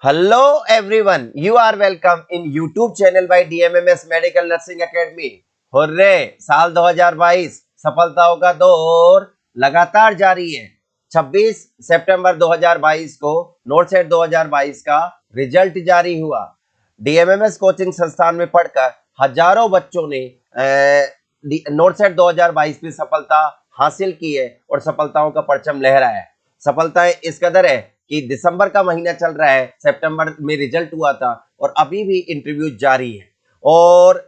Hello everyone, you are welcome in YouTube channel by DMMS Medical Nursing Academy. Hurray, साल 2022 सफलताओं का दौर लगातार जारी है। 26 सितंबर 2022 को नोटसेट 2022 का रिजल्ट जारी हुआ। डीएमएमएस कोचिंग संस्थान में पढ़कर हजारों बच्चों ने नोटसेट 2022 में सफलता हासिल की है और सफलताओं का परचम लहराया है। सफलताएं इस कदर है कि दिसंबर का महीना चल रहा है, सितंबर में रिजल्ट हुआ था और अभी भी इंटरव्यू जारी है। और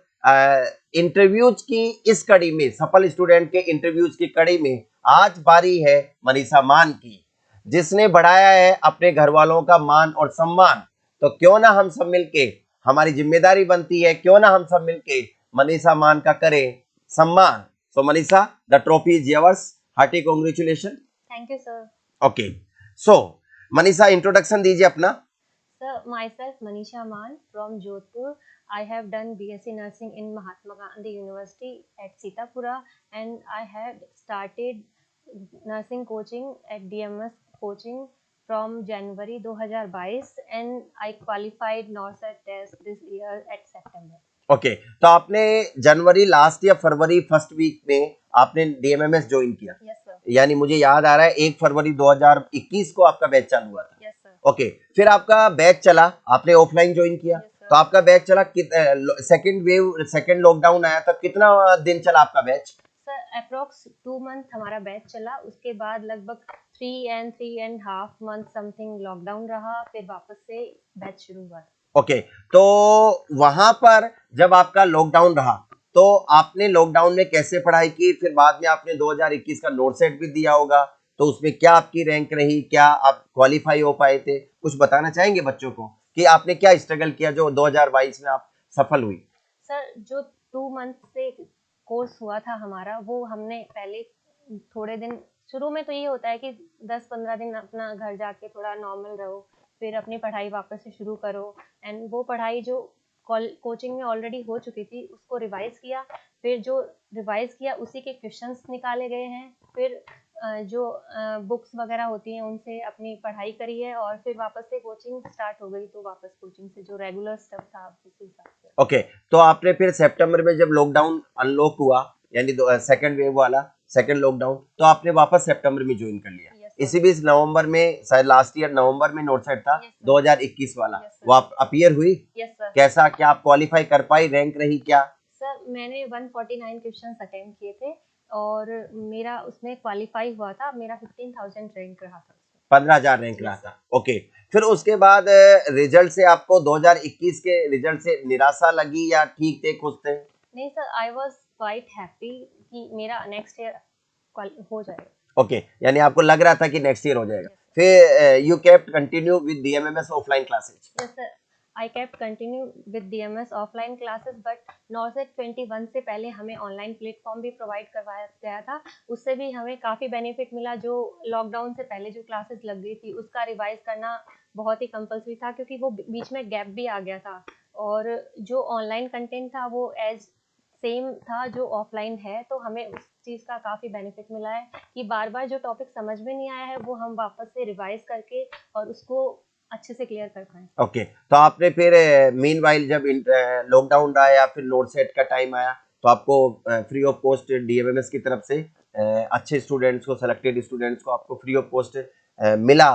इंटरव्यूज की इस कड़ी में, सफल स्टूडेंट के इंटरव्यूज की कड़ी में आज बारी है मनीषा मान की, जिसने बढ़ाया है अपने घर वालों का मान और सम्मान। तो क्यों ना हम सब मिलके, हमारी जिम्मेदारी बनती है, क्यों ना हम सब मिलके मनीषा मान का करें सम्मान। So Manisha, the trophy is yours. Hearty congratulation. Thank you sir. Okay, so Manisha introduction दीजिए अपना। Sir, myself Manisha Maan from Jodhpur. I have done BSc Nursing in Mahatma Gandhi University at Sitapura, and I had started nursing coaching at DMS coaching from January 2022, and I qualified NORCET test this year at September. Okay, तो आपने जनवरी last या फरवरी first week में आपने डीएमएमएस join किया? Yes sir. यानी मुझे याद आ रहा है 1 फरवरी 2021 को आपका बैच चालू हुआ था। Yes sir. ओके, फिर आपका बैच चला, आपने ऑफलाइन ज्वाइन किया। Yes sir. तो आपका बैच चला, सेकंड वेव, सेकंड लॉकडाउन आया तब कितना दिन चला आपका बैच? सर अप्रोक्स 2 मंथ हमारा बैच चला, उसके बाद लगभग 3.5 मंथ समथिंग लॉकडाउन रहा, फिर वापस से बैच शुरू हुआ। ओके, तो वहां पर जब आपका लॉकडाउन रहा तो आपने लॉकडाउन में कैसे पढ़ाई की? फिर बाद में आपने 2021 का नोटसेट भी दिया होगा, तो उसमें क्या आपकी रैंक रही, क्या आप क्वालिफाई हो पाए थे? कुछ बताना चाहेंगे बच्चों को कि आपने क्या स्ट्रगल किया जो 2022 में आप सफल हुई? सर जो 2 मंथ से कोर्स हुआ था हमारा, वो हमने पहले थोड़े दिन, शुरू में तो ये होता है कि 10-15 दिन अपना घर जाके थोड़ा नॉर्मल रहो, फिर अपनी पढ़ाई वापस से शुरू करो। एंड वो पढ़ाई जो कोचिंग में ऑलरेडी हो चुकी थी उसको रिवाइज किया, फिर जो रिवाइज किया उसी के क्वेश्चंस निकाले गए हैं, फिर जो बुक्स वगैरह होती हैं उनसे अपनी पढ़ाई करी है, और फिर वापस से कोचिंग स्टार्ट हो गई, तो वापस कोचिंग से जो रेगुलर स्टफ था उसी हिसाब से। ओके, तो आपने फिर सितंबर में जब लॉकडाउन अनलॉक हुआ, यानी सेकंड वेव वाला सेकंड लॉकडाउन, तो आपने वापस सितंबर में ज्वाइन कर लिया। Yes, इसी बीच नवंबर में, शायद लास्ट ईयर नवंबर में नोटसेट था। Yes, sir. 2021 वाला, Yes, sir. वो आप अपीयर हुई? Yes sir. कैसा, क्या आप क्वालिफाई कर पाई? रैंक रही क्या? सर मैंने 149 क्वेश्चंस अटेम्प्ट किए थे और मेरा उसमें क्वालिफाई हुआ था, मेरा 15,000 रैंक रहा था उसमें। 15,000 रैंक रहा था। ओके, फिर उसके बाद रिजल्ट से आपको 2021 के रिजल्ट से निराशा लगी या ठीक थे, खुश थे? नहीं sir, I was quite happy कि मेरा नेक्स्ट ईयर हो जाएगा। ओके, यानी आपको लग रहा था कि नेक्स्ट ईयर हो जाएगा। Yes, फिर you kept continue with DMMS offline classes? Yes sir, I kept continue with DMS offline classes, but NORCET 21 से पहले हमें ऑनलाइन प्लेटफॉर्म भी प्रोवाइड करवाया गया था, उससे भी हमें काफ़ी बेनिफिट मिला। जो लॉकडाउन से पहले जो क्लासेस लग गई थी उसका रिवाइज करना बहुत ही कंपलसरी था, क्योंकि वो बीच में गैप भी आ गया था, और जो ऑनलाइन कंटेंट था वो एज सेम था जो ऑफलाइन है, तो हमें उस चीज़ का काफ़ी बेनिफिट मिला है कि बार बार जो टॉपिक समझ में नहीं आया है वो हम वापस से रिवाइज करके और उसको अच्छे से क्लियर कर पाए। ओके, तो आपने फिर मीनवाइल जब लॉकडाउन रहा या फिर नोटसेट का टाइम आया, तो आपको फ्री ऑफ कॉस्ट डीएमएमएस की तरफ से अच्छे स्टूडेंट्स को, सेलेक्टेड स्टूडेंट्स को आपको फ्री ऑफ कॉस्ट मिला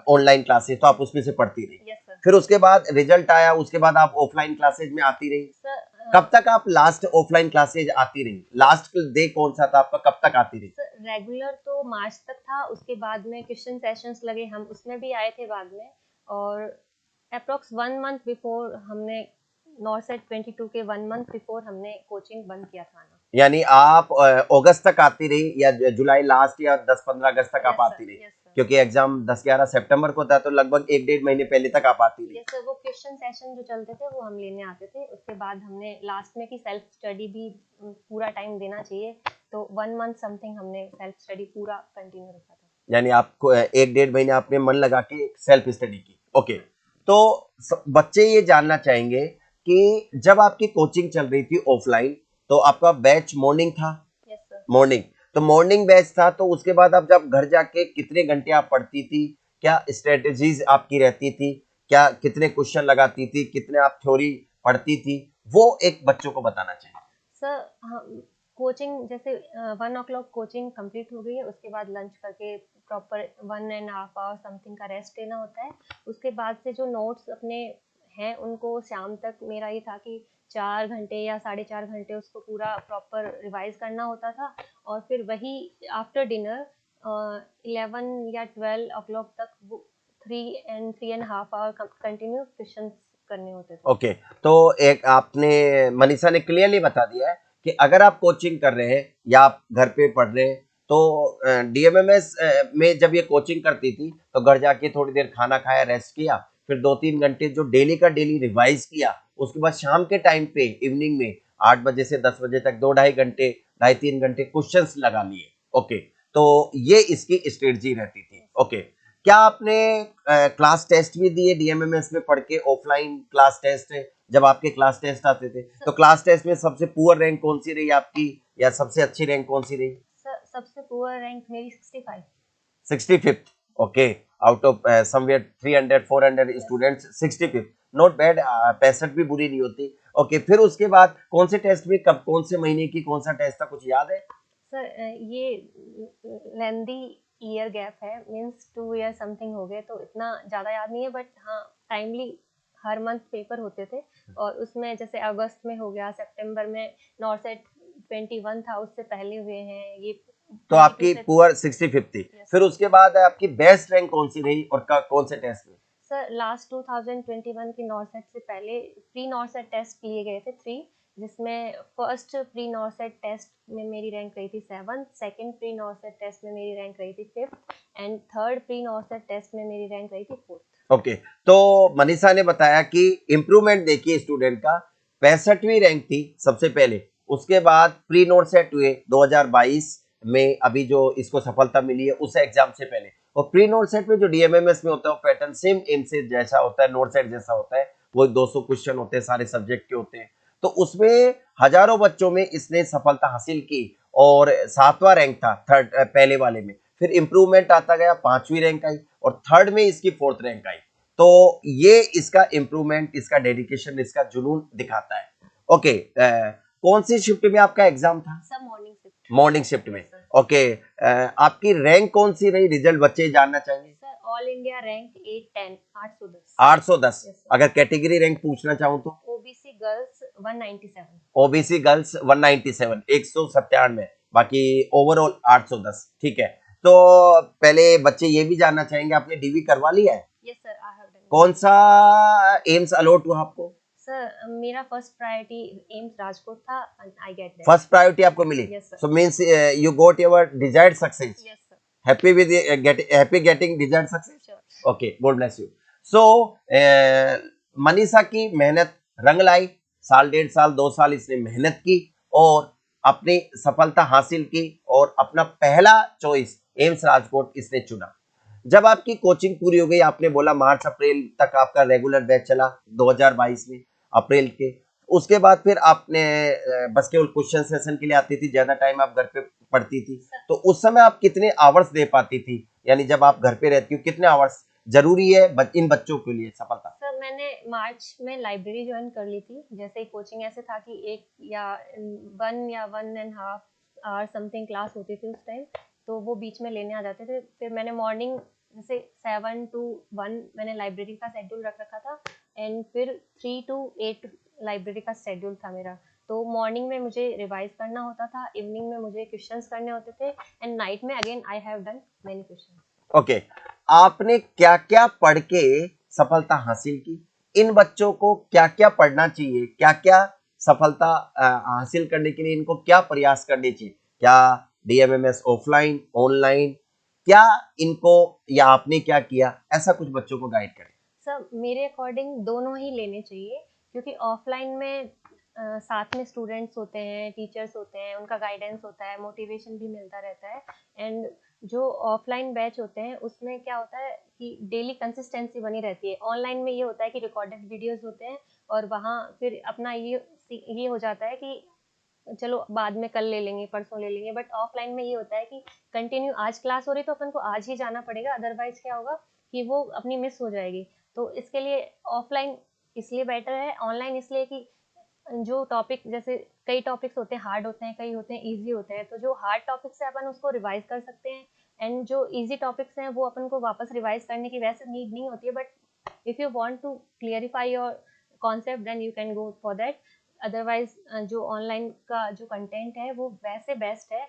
ऑनलाइन क्लासेस, तो आप उसमें से पढ़ती रही। Yes sir. फिर उसके बाद रिजल्ट आया, उसके बाद आप ऑफलाइन क्लासेज में आती रही। सर कब तक आप लास्ट ऑफलाइन क्लासेज आती रही? लास्ट डे कौन सा था आपका, कब तक आती रही? सर रेगुलर तो मार्च तक था, उसके बाद में क्वेश्चन सेशंस लगे, हम उसमें भी आए थे बाद में, और अप्रोक्स 1 मंथ बिफोर हमने नॉर्सेट 22 के 1 मंथ बिफोर हमने कोचिंग बंद किया था ना। यानी आप अगस्त तक आती रही या जुलाई लास्ट या 10-15 अगस्त तक आप आती रही? Yes sir. क्योंकि एग्जाम 10-11 सितंबर को था, तो लगभग 1-1.5 महीने पहले तक आप आती रही। यस सर, वो क्वेश्चन सेशन जो चलते थे वो हम लेने आते थे, उसके बाद हमने लास्ट में की सेल्फ स्टडी भी पूरा टाइम देना चाहिए, तो 1 मंथ समथिंग हमने सेल्फ स्टडी पूरा कंटिन्यू रखा था। यानी आपको 1-1.5 महीने आपने मन लगा के सेल्फ स्टडी की। ओके, तो बच्चे ये जानना चाहेंगे कि जब आपकी कोचिंग चल रही थी ऑफलाइन, तो आपका बैच मॉर्निंग था? Yes sir. मॉर्निंग, तो मॉर्निंग बैच था, तो उसके बाद आप जब घर जाके कितने घंटे आप पढ़ती थी, क्या स्ट्रेटेजीज आपकी रहती थी, क्या कितने क्वेश्चन लगाती थी, कितने आप थ्योरी पढ़ती थी, वो एक बच्चों को बताना चाहिए। सर कोचिंग जैसे 1 o'clock कोचिंग कंप्लीट हो गई है, उसके बाद लंच करके प्रॉपर 1.5 आवर समथिंग का रेस्ट लेना होता है। उसके बाद से जो नोट्स अपने हैं उनको शाम तक मेरा ये था कि 4 घंटे या 4.5 घंटे उसको पूरा प्रॉपर रिवाइज करना होता था, और फिर वही आफ्टर डिनर 11 या 12 o'clock तक वो 3 and 3.5 आवर कंटिन्यू क्वेश्चन करने होते थे। ओके, तो एक आपने, मनीषा ने क्लियरली बता दिया है कि अगर आप कोचिंग कर रहे हैं या आप घर पे पढ़ रहे हैं तो डीएमएमएस में जब ये कोचिंग करती थी तो घर जाके थोड़ी देर खाना खाया, रेस्ट किया, फिर 2-3 घंटे जो डेली का डेली रिवाइज किया, उसके बाद शाम के टाइम पे इवनिंग में 8 बजे से 10 बजे तक 2-2.5 घंटे, 2.5-3 घंटे क्वेश्चंस लगा लिए। ओके, तो ये इसकी स्ट्रेटजी रहती थी। ओके, क्या आपने क्लास टेस्ट भी दिए डीएमएमएस में पढ़ के, ऑफलाइन क्लास टेस्ट? जब आपके क्लास टेस्ट आते थे तो क्लास टेस्ट में सबसे पुअर रैंक कौन सी रही आपकी, या सबसे अच्छी रैंक कौन सी रही? सर सबसे पुअर रैंक मेरी 65। 65th। Okay, out of somewhere 300-400 students, 65th, not bad. 65 भी बुरी नहीं होती। ओके, फिर उसके बाद कौन से टेस्ट में, कब, कौन से महीने की कौन सा टेस्ट था, कुछ याद है? सर ये लेंदी ईयर गैप है, मीन्स 2 ईयर समथिंग हो गए, तो इतना ज़्यादा याद नहीं है, बट हाँ टाइमली हर मंथ पेपर होते थे। और उसमें जैसे अगस्त में हो गया, सितंबर में नॉर्सेट 21 था, उससे पहले हुए हैं ये तो 22 आपकी से। पुअर 65th थी। यस फिर उसके बाद आपकी बेस्ट रैंक कौन सी रही और कौन से टेस्ट में? सर, लास्ट 2021 की नॉर्सेट से पहले प्री नॉर्सेट टेस्ट लिए गए थे 3, जिसमें फर्स्ट प्री नॉर्सेट टेस्ट में मेरी रैंक रही थी 7, सेकंड प्री नॉर्सेट टेस्ट में मेरी रैंक रही थी 5th, and third pre NORCET test में मेरी रैंक रही थी 4th। ओके, तो मनीषा ने बताया कि इम्प्रूवमेंट देखिए स्टूडेंट का, 65वीं रैंक थी सबसे पहले, उसके बाद प्री नोट सेट हुए 2022 में, अभी जो इसको सफलता मिली है उस एग्जाम से पहले। और प्री नोट सेट में जो डीएमएमएस में होता है वो पैटर्न सेम एम से जैसा होता है, नोट सेट जैसा होता है, वो 200 क्वेश्चन होते हैं, सारे सब्जेक्ट के होते हैं। तो उसमें हजारों बच्चों में इसने सफलता हासिल की और 7वां रैंक था थर्ड, पहले वाले में। फिर इंप्रूवमेंट आता गया, 5वीं रैंक आई और थर्ड में इसकी 4th रैंक आई। तो ये इसका इंप्रूवमेंट, इसका डेडिकेशन, इसका जुनून दिखाता है। ओके, कौन सी शिफ्ट में आपका एग्जाम था? Sir morning shift. Morning shift में। Yes sir. ओके, आपकी रैंक कौन सी रही, रिजल्ट बच्चे जानना चाहेंगे? Sir all India rank 810, 810। 810। Yes sir. अगर कैटेगरी रैंक पूछना चाहूँ तो? OBC girls 197। OBC girls 197, 197। बाकी ओवरऑल 810। ठीक है, तो पहले बच्चे ये भी जानना चाहेंगे, आपने डीवी करवा लिया है? Yes sir, I have done. कौन सा एम्स अलॉट हुआ आपको? सर मेरा फर्स्ट प्रायोरिटी एम्स राजकोट था, and I get that. First priority आपको मिली? Yes sir. So means you got your desired success. Yes sir. Happy with happy getting desired success. Sure. Okay, God bless you. So Manisha की मेहनत रंग लाई, साल, 1.5 साल, 2 साल इसने मेहनत की और अपनी सफलता हासिल की और अपना पहला चॉइस एम्स राजकोट इसने चुना। जब आपकी कोचिंग पूरी हो गई, आपने बोला मार्च अप्रैल तक आपका रेगुलर बैच चला 2022 में, अप्रैल के, उसके बाद फिर आपने बस केवल क्वेश्चन सेशन के लिए आती थी, ज्यादा टाइम आप घर पे पढ़ती थी, तो उस समय आप कितने आवर्स दे पाती थी, यानी जब आप घर पे रहती हो कितने आवर्स जरूरी है इन बच्चों के लिए सफलता? सर मैंने मार्च में लाइब्रेरी ज्वाइन कर ली थी, जैसे ही कोचिंग ऐसे था कि 1 या 1.5 आवर समथिंग क्लास होती थी उस टाइम, तो वो बीच में लेने आ जाते थे। फिर मैंने मॉर्निंग जैसे 7 to 1 मैंने लाइब्रेरी का शेड्यूल रख रखा था, एंड फिर 3 to 8 लाइब्रेरी का शेड्यूल था मेरा। तो मॉर्निंग में मुझे रिवाइज करना होता था, इवनिंग में मुझे क्वेश्चंस करने होते थे, एंड नाइट में again I have done many questions. Okay, आपने क्या क्या पढ़ के सफलता हासिल की? इन बच्चों को क्या क्या पढ़ना चाहिए, क्या क्या सफलता हासिल करने के लिए इनको क्या प्रयास करने चाहिए? क्या डीएमएमएस ऑफलाइन, ऑनलाइन, क्या इनको, या आपने क्या किया, ऐसा कुछ बच्चों को गाइड करें। सर मेरे अकॉर्डिंग दोनों ही लेने चाहिए, क्योंकि ऑफलाइन में साथ में स्टूडेंट्स होते हैं, टीचर्स होते हैं, उनका गाइडेंस होता है, मोटिवेशन भी मिलता रहता है। एंड जो ऑफलाइन बैच होते हैं उसमें क्या होता है कि डेली कंसिस्टेंसी बनी रहती है। ऑनलाइन में ये होता है कि रिकॉर्डेड वीडियोस होते हैं, और वहाँ फिर अपना ये हो जाता है कि चलो बाद में कल ले लेंगे, परसों ले लेंगे। बट ऑफलाइन में ये होता है कि कंटिन्यू आज क्लास हो रही तो अपन को आज ही जाना पड़ेगा, अदरवाइज क्या होगा कि वो अपनी मिस हो जाएगी। तो इसके लिए ऑफलाइन इसलिए बेटर है, ऑनलाइन इसलिए कि जो टॉपिक, जैसे कई टॉपिक्स होते हैं हार्ड होते हैं, कई होते हैं इजी होते हैं, तो जो हार्ड टॉपिक्स है अपन उसको रिवाइज कर सकते हैं, एंड जो इजी टॉपिक्स हैं वो अपन को वापस रिवाइज करने की वैसे नीड नहीं होती है, but if you want to clarify your concept then you can go for that. Otherwise जो ऑनलाइन का जो कंटेंट है वो वैसे बेस्ट है।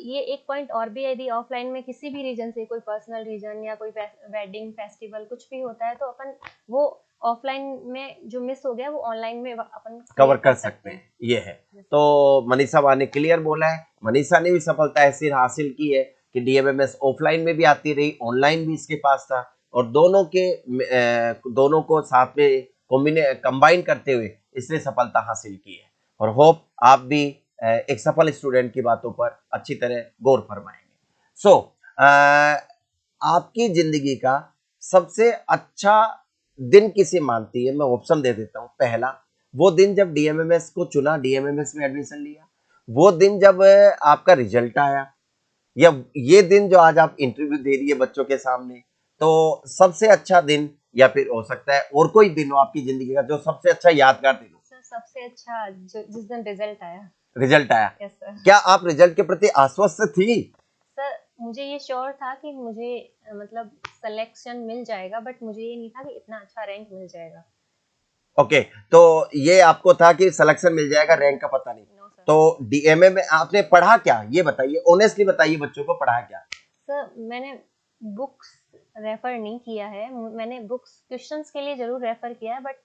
ये एक पॉइंट और भी है, यदि ऑफलाइन में किसी भी रीजन से कोई पर्सनल रीजन या कोई वेडिंग फेस्टिवल कुछ भी होता है, तो अपन वो ऑफलाइन में जो मिस हो गया वो ऑनलाइन में अपन कवर क्लियर कर सकते हैं, ये है। तो मनीषा बा ने क्लियर बोला है, मनीषा ने भी सफलता ऐसी हासिल की है कि डीएमएमएस ऑफलाइन में भी आती रही, ऑनलाइन भी इसके पास था, और दोनों को साथ में कंबाइन करते हुए इसने सफलता हासिल की है। और होप आप भी एक सफल स्टूडेंट की बातों पर अच्छी तरह गौर फरमाएंगे। सो आपकी जिंदगी का सबसे अच्छा दिन किसे मानती है? मैं ऑप्शन दे देता हूँ। पहला, वो दिन जब डीएमएमएस को चुना, डीएमएमएस में एडमिशन लिया, वो दिन जब आपका रिजल्ट आया, या ये दिन जो आज आप इंटरव्यू दे रही है बच्चों के सामने। तो सबसे अच्छा दिन, या फिर हो सकता है और कोई दिन हो आपकी जिंदगी का जो सबसे अच्छा यादगार दिन हो। सर सबसे अच्छा जिस दिन रिजल्ट आया। रिजल्ट आया, यस सर। क्या आप रिजल्ट के प्रति आश्वस्त थी? सर मुझे ये श्योर था कि मुझे मतलब सिलेक्शन मिल जाएगा, बट मुझे ये नहीं था कि इतना अच्छा रैंक मिल जाएगा। ओके, तो ये आपको था कि सिलेक्शन मिल जाएगा, रैंक का पता नहीं। No sir. तो डीएमए में आपने पढ़ा क्या, ये बताइए, ऑनेस्टली बताइए, बच्चों को पढ़ा क्या? सर मैंने बुक्स रेफर नहीं किया है, मैंने बुक्स क्वेश्चंस के लिए जरूर रेफर किया है, बट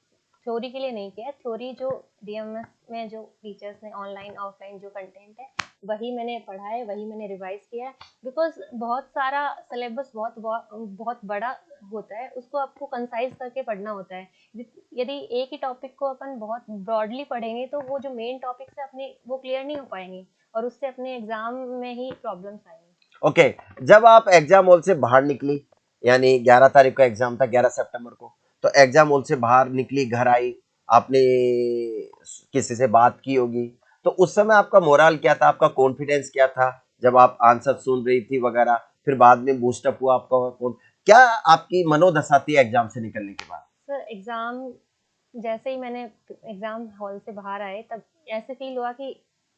थ्योरी के लिए नहीं किया है। थ्योरी जो डीएमएस में जो टीचर्स ने ऑनलाइन ऑफलाइन जो कंटेंट है वही मैंने पढ़ा है, वही मैंने रिवाइज किया है, बिकॉज बहुत सारा सिलेबस बहुत बड़ा होता है, उसको आपको कंसाइज करके पढ़ना होता है। यदि एक ही टॉपिक को अपन बहुत ब्रॉडली पढ़ेंगे तो वो जो मेन टॉपिक्स है अपने वो क्लियर नहीं हो पाएंगे, और उससे अपने एग्जाम में ही प्रॉब्लम्स आएंगी। ओके, जब आप एग्जाम हॉल से बाहर निकली, यानी 11 तारीख का एग्जाम था, 11 सितंबर को, तो एग्जाम हॉल से बाहर निकली, घर आई, आपने किसी से बात की होगी, तो उस समय आपका मोरल क्या था, आपका कॉन्फिडेंस क्या था जब आप आंसर सुन रही थी वगैरह, फिर बाद में बूस्टअप हुआ आपका क्या आपकी मनोदशा थी एग्जाम से निकलने के बाद? सर एग्जाम जैसे ही मैंने एग्जाम हॉल से बाहर आए तब ऐसे फील हुआ कि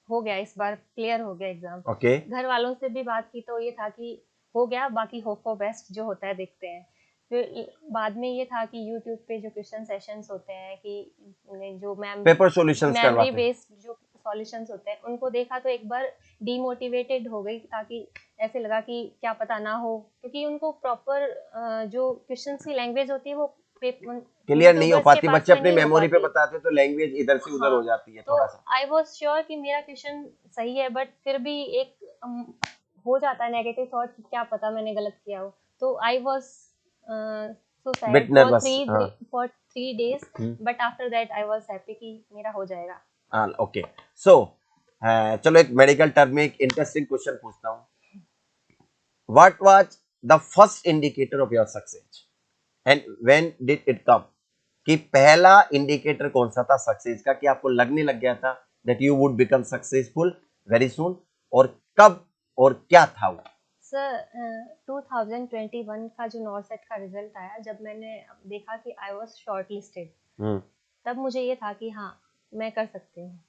हो गया, इस बार क्लियर हो गया एग्जाम। ओके, घर वालों से भी बात की तो ये था कि हो गया, बाकी होप फॉर बेस्ट जो होता है देखते हैं। फिर बाद में ये था कि यूट्यूब पे जो क्वेश्चन सेशंस होते हैं कि जो पेपर सॉल्यूशंस मेमोरी करवाते हैं। बेस्ड जो सॉल्यूशंस होते हैं उनको देखा तो एक बार डीमोटिवेटेड हो गई, ताकि ऐसे लगा कि क्या पता ना हो, क्योंकि उनको प्रॉपर जो क्वेश्चंस की लैंग्वेज होती है वो क्लियर नहीं हो यूट्यूबर्स के पाती, पास बच्चे में अपनी नहीं हो मेमोरी पे पाती। बताते तो लैंग्वेज इधर से उधर हाँ, हो जाती है तो थोड़ा सा। आई वॉज श्योर कि मेरा क्वेश्चन सही है, बट फिर भी एक हो जाता है नेगेटिव थॉट कि क्या पता मैंने गलत किया हो। तो I was so bit sad nervous, हाँ। For 3 days, but after that I was happy कि मेरा हो जाएगा। हाँ, ओके। सो चलो एक मेडिकल टर्म में एक इंटरेस्टिंग क्वेश्चन पूछता हूँ। What was the first indicator of your success and when did it come? कि पहला इंडिकेटर कौन सा था सक्सेस का, कि आपको लगने लग गया था that you would become successful very soon, और कब और क्या था वो? सर 2021 का जो नॉर्सेट का रिजल्ट आया, जब मैंने देखा कि आई वॉज शॉर्ट लिस्टेड, तब मुझे ये था कि हाँ मैं कर सकती हूँ।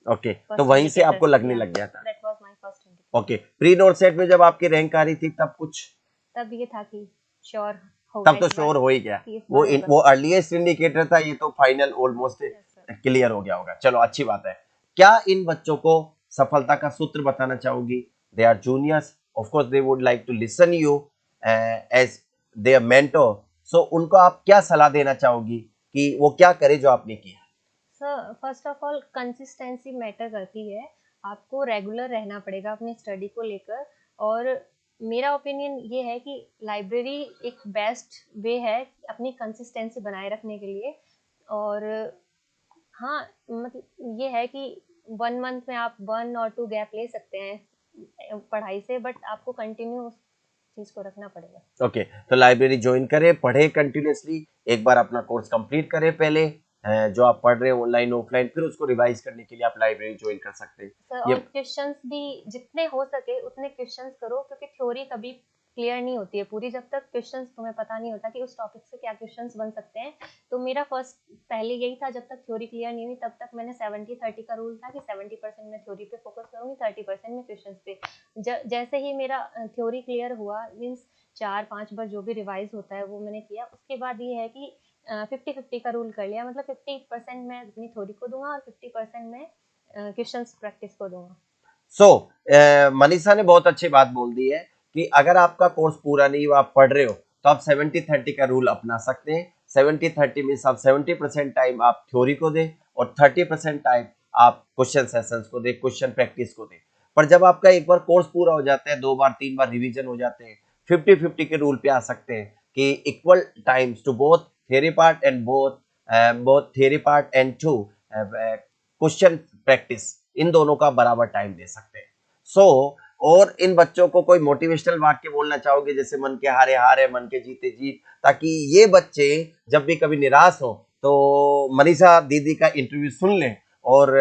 ओके, तो वहीं से आपको लगने लग गया था। That was my first indicator. Okay, pre नॉर्सेट में जब आपकी रैंक आ रही थी तब कुछ, तब ये था कि श्योर होगा तब तो इस बार, श्योर हो ही गया। कि इस बार होगा। वो अर्लीस्ट इंडिकेटर था, ये तो final almost yes sir. Clear हो गया होगा। चलो अच्छी बात है। क्या इन बच्चों को सफलता का सूत्र बताना चाहोगी? They are juniors, of course they would like to listen you as their mentor, so उनको आप क्या सलाह देना चाहोगी कि वो क्या करे जो आपने किया? Sir first of all consistency matter करती है, आपको रेगुलर रहना पड़ेगा अपनी स्टडी को लेकर, और मेरा ओपिनियन ये है कि लाइब्रेरी एक बेस्ट वे है अपनी कंसिस्टेंसी बनाए रखने के लिए। और हाँ, मतलब ये है कि 1 मंथ में आप 1 और 2 गैप ले सकते हैं पढ़ाई से, बट आपको कंटिन्यू उस चीज़ को रखना पड़ेगा। ओके, तो लाइब्रेरी ज्वाइन करें, पढ़े कंटिन्यूअसली, एक बार अपना कोर्स कंप्लीट करें पहले, जो आप पढ़ रहे हैं ऑनलाइन ऑफलाइन, फिर उसको रिवाइज करने के लिए आप लाइब्रेरी ज्वाइन कर सकते हैं। सर ये और क्वेश्चंस भी जितने हो सके उतने क्वेश्चंस करो, क्योंकि थ्योरी कभी क्लियर नहीं होती है पूरी, जब तक क्वेश्चंस तुम्हें पता नहीं होता कि उस टॉपिक से क्या क्वेश्चंस बन सकते हैं। तो मेरा फर्स्ट पहले यही था, जब तक थ्योरी क्लियर नहीं हुई तब तक मैंने 70-30 का रूल था कि 70% मैं थ्योरी पे फोकस करूंगी, 30% में क्वेश्चंस पे। जैसे ही मेरा थ्योरी क्लियर हुआ, मीन्स 4-5 बार जो भी रिवाइज होता है वो मैंने किया, उसके बाद ये है कि 50-50 का रूल कर लिया, मतलब 50% मैं अपनी थ्योरी को दूंगा और 50% मैं क्वेश्चंस प्रैक्टिस को दूंगा। मनीषा ने बहुत अच्छी बात बोल दी है कि अगर आपका कोर्स पूरा नहीं हुआ, आप पढ़ रहे हो, तो आप 70-30 का रूल अपना सकते हैं। 70-30 मीन्स आप 70% टाइम आप थ्योरी को दें और 30% टाइम आप क्वेश्चन सेशंस को दें, क्वेश्चन प्रैक्टिस को दें। पर जब आपका एक बार कोर्स पूरा हो जाता है, 2 बार 3 बार रिवीजन हो जाते हैं, 50-50 के रूल पे आ सकते हैं कि equal times to both theory part and both theory part and to question practice, इन दोनों का बराबर टाइम दे सकते हैं। और इन बच्चों को कोई मोटिवेशनल वाक्य बोलना चाहोगे, जैसे मन के हारे हार है, मन के जीते जीत, ताकि ये बच्चे जब भी कभी निराश हो तो मनीषा दीदी का इंटरव्यू सुन लें और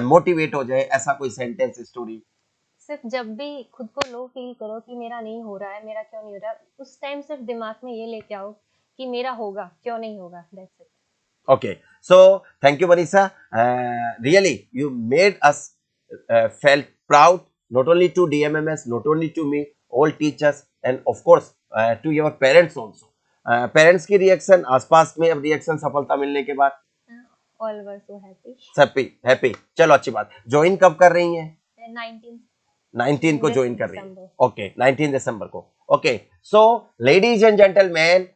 मोटिवेट हो जाए, ऐसा कोई सेंटेंस स्टोरी? सिर्फ जब भी खुद को लो फील करो कि मेरा नहीं हो रहा है, मेरा क्यों नहीं हो रहा है, उस टाइम सिर्फ दिमाग में ये लेके आओ कि मेरा होगा, क्यों नहीं होगा, that's it. Okay, so thank you, Manisha. Really, you made us felt proud, not only to DMMS, not only to me, all teachers, and of course to your parents also. Parents की reaction, आसपास में अब reaction सफलता मिलने के बाद? All were so happy. Happy happy. चलो अच्छी बात। ज्वाइन कब कर रही हैं? 19 को ज्वाइन कर रही हैं। दिसंबर। ओके, 19 दिसंबर को। Okay, so ladies and gentleman,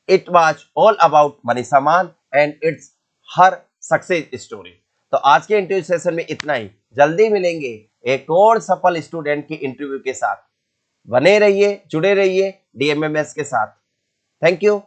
it was all about Manisha Maan and it's her success story। तो आज के इंटरव्यू सेशन में इतना ही। जल्दी मिलेंगे एक और सफल स्टूडेंट के इंटरव्यू के साथ। बने रहिए, जुड़े रहिए DMMS के साथ। Thank you.